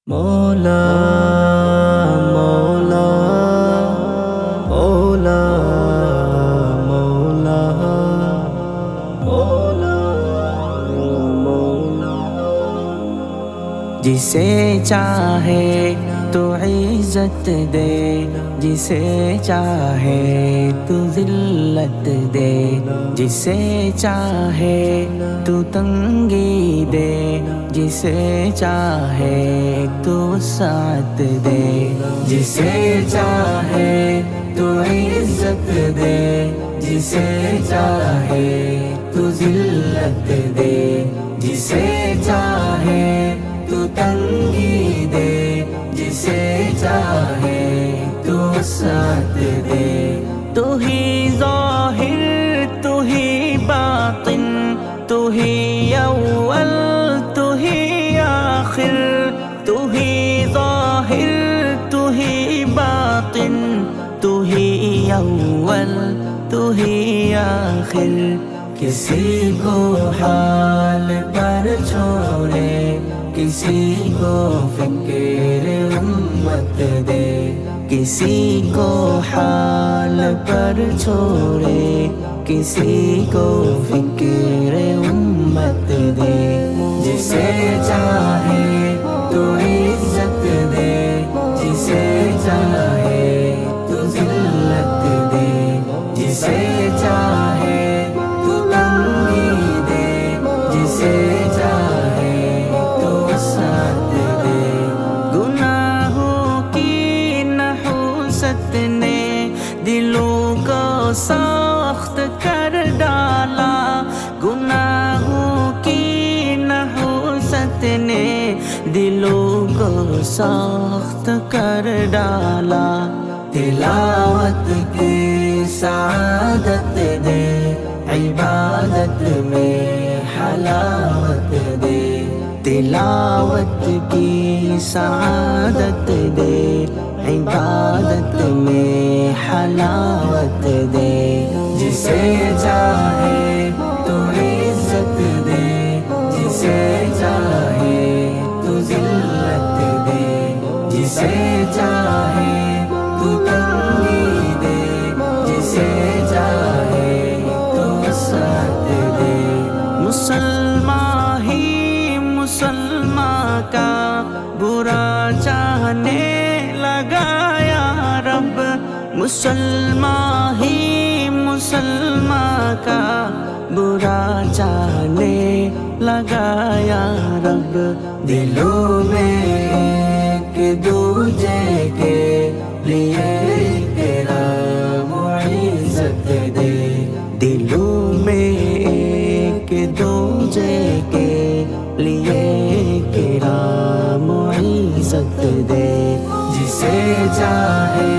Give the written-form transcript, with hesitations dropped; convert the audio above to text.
مولا مولا مولا مولا مولا مولا جسے چاہے تو عزت دے، جسے چاہے تو ذلت دے، جسے چاہے تو تنگی دے، جسے چاہے تو وسعت دے، جسے چاہے تو عزت دے، جسے چاہے تو ذلت دے، جسے چاہے تو تنگی دے، جسے چاہے تو وسعت دے۔ تو ہی ظاہر تو ہی باطن، تو ہی اول تو ہی آخر، تو ہی ظاہر تو ہی باطن، تو ہی اول تو ہی آخر۔ کسی کو حال پر چھوڑے، کسی کو فکر امت دے، کسی کو حال پر چھوڑے، کسی کو فکر امت دے، جسے چاہے تو عزت دے، جسے چاہے تو ذلت دے، جسے چاہے تو تنگی دے، جسے چاہے تو وسعت دے۔ گناہوں کی نحوست نے دلوں کو سخت کر ڈالا، گناہوں کی نحوست نے دلوں کو سخت کر ڈالا۔ تلاوت کی سعادت دے، عبادت میں حلاوت دے، تلاوت کی سعادت دے، عبادت میں حلاوت دے، جسے چاہے تو عزت دے، جسے چاہے تو ذلت دے، جسے چاہے تو تنگی دے، جسے چاہے تو وسعت دے۔ مسلمان ہی مسلمان کا برا چاہنے لگا یا رب، مسلمان ہی مسلمان کا برا چاہنے لگا یا رب۔ دلوں میں ایک دوجے کے لیے احترام و عزت دے، دلوں میں ایک دوجے کے لیے احترام و عزت دے، جسے چاہے